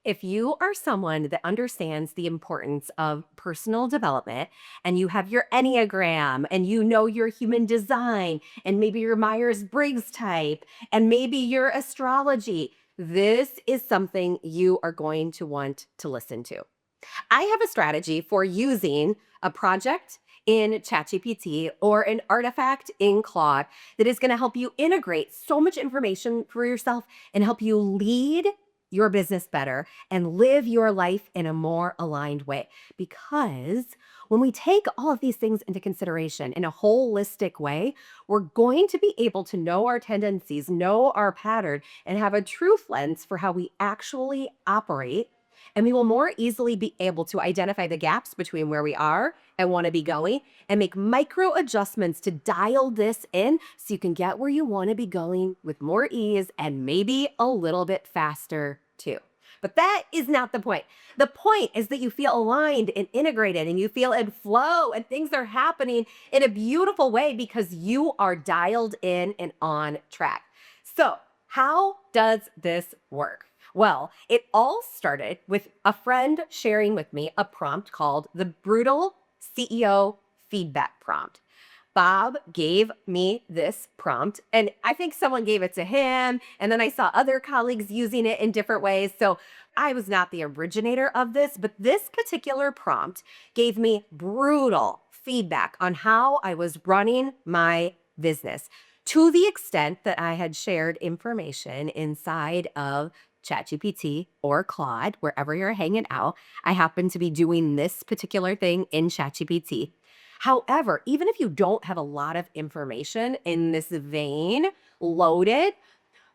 If you are someone that understands the importance of personal development and you have your Enneagram and you know your human design and maybe your Myers-Briggs type and maybe your astrology, this is something you are going to want to listen to. I have a strategy for using a project in ChatGPT or an artifact in Claude that is going to help you integrate so much information for yourself and help you lead your business better and live your life in a more aligned way. Because when we take all of these things into consideration in a holistic way, we're going to be able to know our tendencies, know our pattern, and have a truth lens for how we actually operate, and we will more easily be able to identify the gaps between where we are and want to be going and make micro adjustments to dial this in so you can get where you want to be going with more ease and maybe a little bit faster too. But that is not the point. The point is that you feel aligned and integrated and you feel in flow and things are happening in a beautiful way because you are dialed in and on track. So, how does this work? Well, it all started with a friend sharing with me a prompt called the Brutal CEO Feedback Prompt. Bob gave me this prompt, and I think someone gave it to him. And then I saw other colleagues using it in different ways. So I was not the originator of this, but this particular prompt gave me brutal feedback on how I was running my business to the extent that I had shared information inside of ChatGPT or Claude, wherever you're hanging out. I happen to be doing this particular thing in ChatGPT. However, even if you don't have a lot of information in this vein loaded,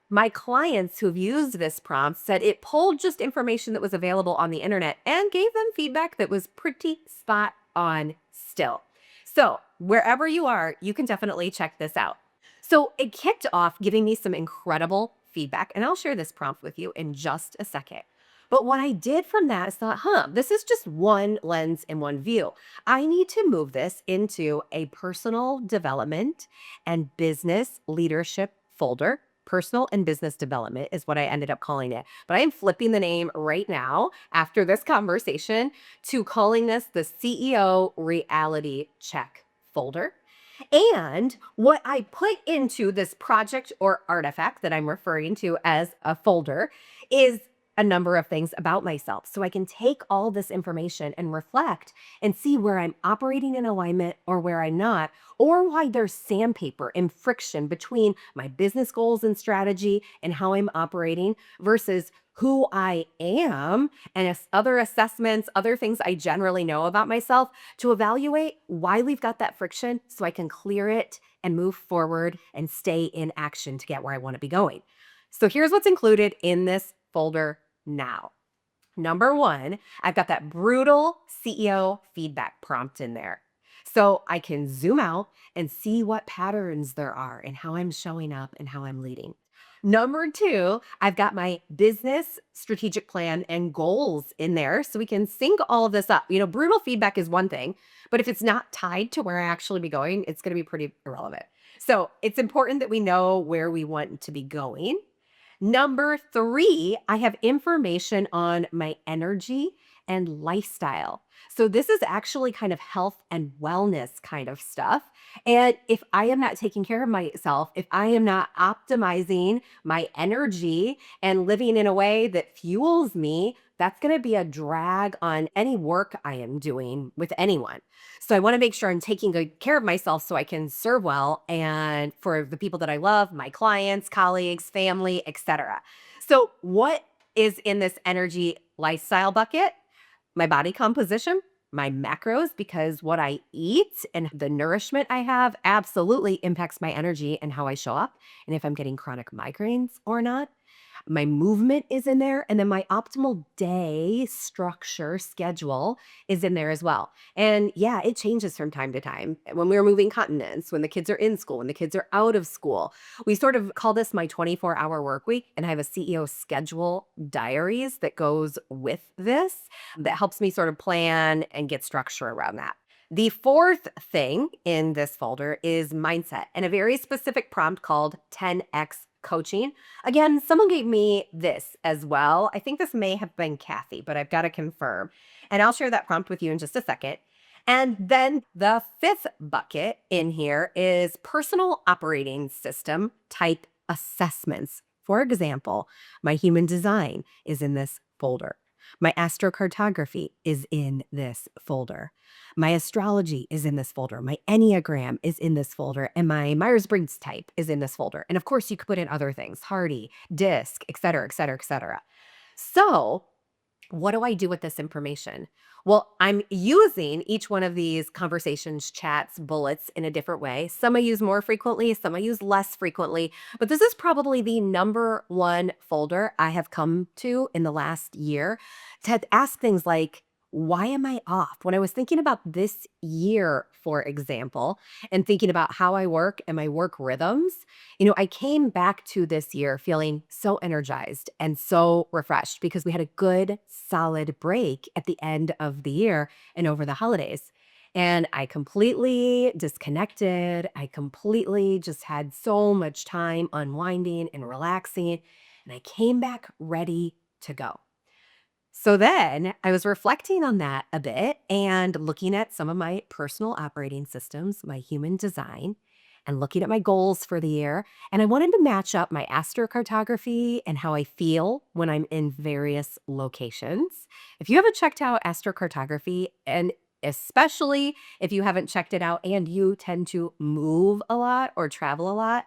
my clients who've used this prompt said it pulled just information that was available on the internet and gave them feedback that was pretty spot on still. So, wherever you are, you can definitely check this out. So, it kicked off giving me some incredible feedback, and I'll share this prompt with you in just a second. But what I did from that is thought, this is just one lens and one view. I need to move this into a personal development and business leadership folder. Personal and business development is what I ended up calling it. But I am flipping the name right now after this conversation to calling this the CEO Reality Check folder. And what I put into this project or artifact that I'm referring to as a folder is a number of things about myself. So I can take all this information and reflect and see where I'm operating in alignment or where I'm not, or why there's sandpaper and friction between my business goals and strategy and how I'm operating versus who I am and other assessments, other things I generally know about myself to evaluate why we've got that friction so I can clear it and move forward and stay in action to get where I want to be going. So here's what's included in this folder now. Number one, I've got that brutal CEO feedback prompt in there. So I can zoom out and see what patterns there are and how I'm showing up and how I'm leading. Number two, I've got my business strategic plan and goals in there so we can sync all of this up. Brutal feedback is one thing, but if it's not tied to where I actually be going, it's going to be pretty irrelevant. So it's important that we know where we want to be going. Number three, I have information on my energy and lifestyle. So this is actually kind of health and wellness kind of stuff. And if I am not taking care of myself, if I am not optimizing my energy and living in a way that fuels me, that's going to be a drag on any work I am doing with anyone. So I want to make sure I'm taking good care of myself so I can serve well and for the people that I love, my clients, colleagues, family, etc. So what is in this energy lifestyle bucket? My body composition, my macros, because what I eat and the nourishment I have absolutely impacts my energy and how I show up, and if I'm getting chronic migraines or not. My movement is in there, and then my optimal day structure schedule is in there as well. And yeah, it changes from time to time. When we're moving continents, when the kids are in school, when the kids are out of school, we sort of call this my 24-hour work week. And I have a CEO schedule diaries that goes with this that helps me sort of plan and get structure around that. The fourth thing in this folder is mindset and a very specific prompt called 10x coaching. Again, someone gave me this as well. I think this may have been Kathy, but I've got to confirm. And I'll share that prompt with you in just a second. And then the fifth bucket in here is personal operating system type assessments. For example, my human design is in this folder. My astrocartography is in this folder. My astrology is in this folder. My Enneagram is in this folder. And my Myers-Briggs type is in this folder. And of course, you could put in other things, Hardy, DISC, et cetera, et cetera, et cetera. So what do I do with this information? Well, I'm using each one of these conversations, chats, bullets in a different way. Some I use more frequently, some I use less frequently, but this is probably the number one folder I have come to in the last year to ask things like, why am I off? When I was thinking about this year, for example, and thinking about how I work and my work rhythms, I came back to this year feeling so energized and so refreshed because we had a good, solid break at the end of the year and over the holidays. And I completely disconnected. I completely just had so much time unwinding and relaxing. And I came back ready to go. So then I was reflecting on that a bit and looking at some of my personal operating systems, my human design, and looking at my goals for the year. And I wanted to match up my astrocartography and how I feel when I'm in various locations. If you haven't checked out astrocartography, and especially if you haven't checked it out and you tend to move a lot or travel a lot,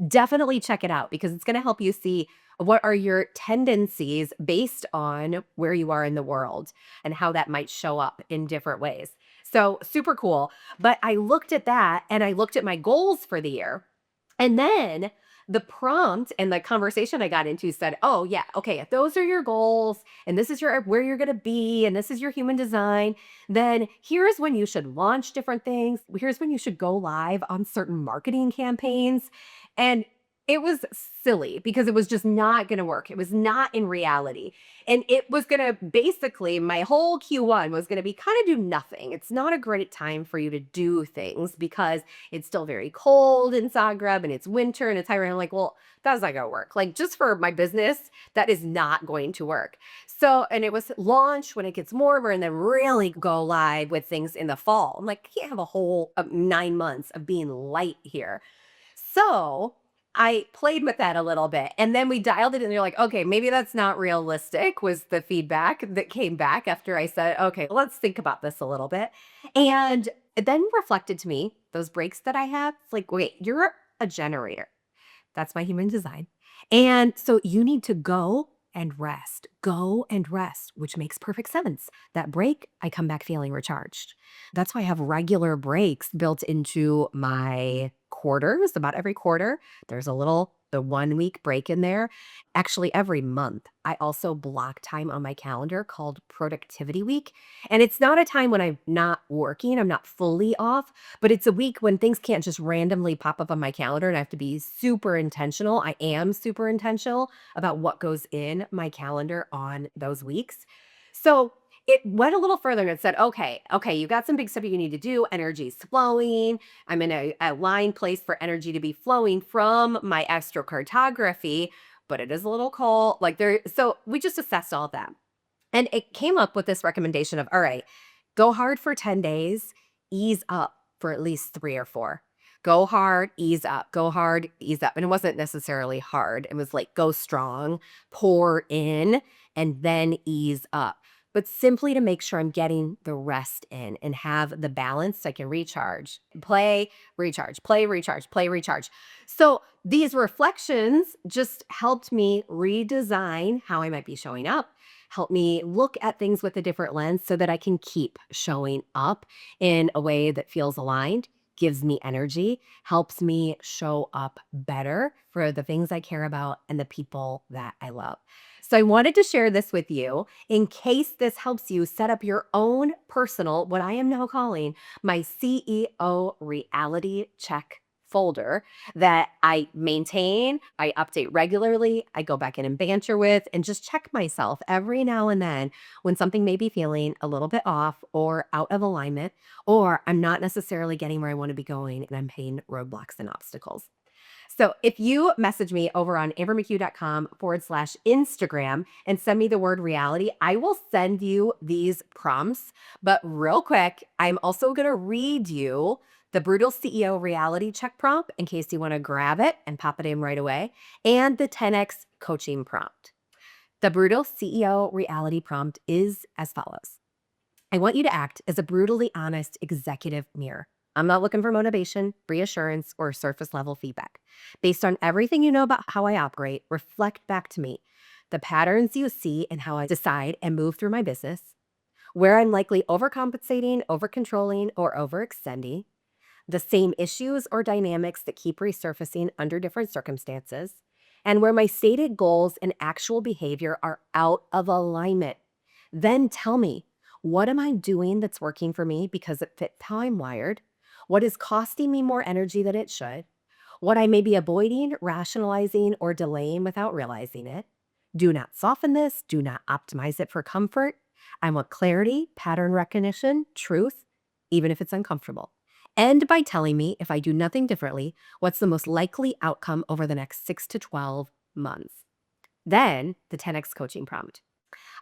definitely check it out because it's going to help you see what are your tendencies based on where you are in the world and how that might show up in different ways. So, super cool. But I looked at that and I looked at my goals for the year. And then the prompt and the conversation I got into said, "Oh, yeah, okay, if those are your goals and this is your where you're going to be and this is your human design, then here's when you should launch different things. Here's when you should go live on certain marketing campaigns." And it was silly because it was just not going to work. It was not in reality. And it was going to basically, my whole Q1 was going to be kind of do nothing. It's not a great time for you to do things because it's still very cold in Zagreb and it's winter and it's high. And I'm like, well, that's not going to work. Like, just for my business, that is not going to work. So, and it was launch when it gets warmer and then really go live with things in the fall. I'm like, I can't have a whole 9 months of being light here. So I played with that a little bit and then we dialed it in. They're like, okay, maybe that's not realistic, was the feedback that came back after I said, okay, let's think about this a little bit. And it then reflected to me those breaks that I have. It's like, wait, you're a generator. That's my human design. And so you need to go and rest, which makes perfect sense. That break, I come back feeling recharged. That's why I have regular breaks built into my quarters. About every quarter, there's the 1 week break in there. Actually, every month, I also block time on my calendar called Productivity Week. And it's not a time when I'm not working, I'm not fully off, but it's a week when things can't just randomly pop up on my calendar and I have to be super intentional. I am super intentional about what goes in my calendar on those weeks. So it went a little further and it said, okay, you got some big stuff you need to do. Energy's flowing. I'm in a aligned place for energy to be flowing from my astrocartography, but it is a little cold. Like there, so we just assessed all of that. And it came up with this recommendation of, all right, go hard for 10 days, ease up for at least 3 or 4. Go hard, ease up, go hard, ease up. And it wasn't necessarily hard. It was like go strong, pour in, and then ease up. But simply to make sure I'm getting the rest in and have the balance so I can recharge, play, recharge, play, recharge, play, recharge. So these reflections just helped me redesign how I might be showing up, help me look at things with a different lens so that I can keep showing up in a way that feels aligned, gives me energy, helps me show up better for the things I care about and the people that I love. So I wanted to share this with you in case this helps you set up your own personal, what I am now calling my CEO reality check folder that I maintain, I update regularly, I go back in and banter with, and just check myself every now and then when something may be feeling a little bit off or out of alignment, or I'm not necessarily getting where I want to be going and I'm hitting roadblocks and obstacles. So if you message me over on ambermccue.com/Instagram and send me the word reality, I will send you these prompts. But real quick, I'm also going to read you the Brutal CEO reality check prompt in case you want to grab it and pop it in right away, and the 10x coaching prompt. The Brutal CEO reality prompt is as follows. I want you to act as a brutally honest executive mirror. I'm not looking for motivation, reassurance, or surface level feedback. Based on everything you know about how I operate, reflect back to me the patterns you see in how I decide and move through my business, where I'm likely overcompensating, overcontrolling, or overextending, the same issues or dynamics that keep resurfacing under different circumstances, and where my stated goals and actual behavior are out of alignment. Then tell me, what am I doing that's working for me because it fits how I'm wired? What is costing me more energy than it should? What I may be avoiding, rationalizing, or delaying without realizing it? Do not soften this. Do not optimize it for comfort. I want clarity, pattern recognition, truth, even if it's uncomfortable. End by telling me, if I do nothing differently, what's the most likely outcome over the next 6 to 12 months. Then the 10x coaching prompt.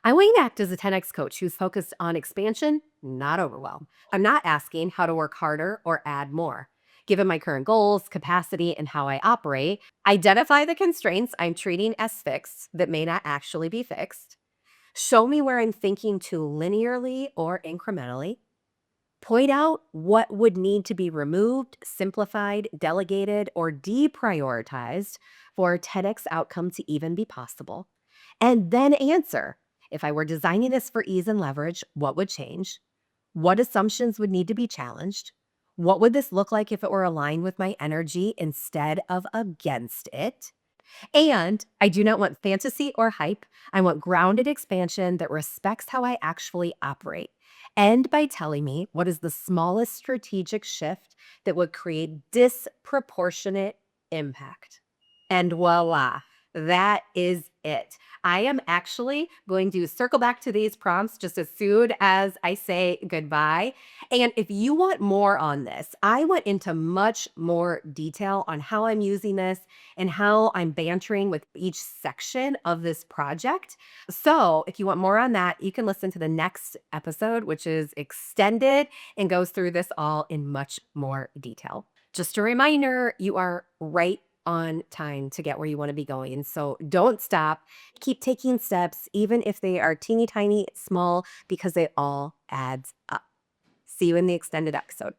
I want you to act as a 10x coach who's focused on expansion, not overwhelm. I'm not asking how to work harder or add more. Given my current goals, capacity, and how I operate, identify the constraints I'm treating as fixed that may not actually be fixed. Show me where I'm thinking too linearly or incrementally. Point out what would need to be removed, simplified, delegated, or deprioritized for a 10x outcome to even be possible. And then answer, if I were designing this for ease and leverage, what would change? What assumptions would need to be challenged? What would this look like if it were aligned with my energy instead of against it? And I do not want fantasy or hype. I want grounded expansion that respects how I actually operate. End by telling me what is the smallest strategic shift that would create disproportionate impact. And voila, that is it. I am actually going to circle back to these prompts just as soon as I say goodbye. And if you want more on this, I went into much more detail on how I'm using this and how I'm bantering with each section of this project. So if you want more on that, you can listen to the next episode, which is extended and goes through this all in much more detail. Just a reminder, you are right on time to get where you want to be going. So don't stop. Keep taking steps, even if they are teeny tiny, small, because it all adds up. See you in the extended episode.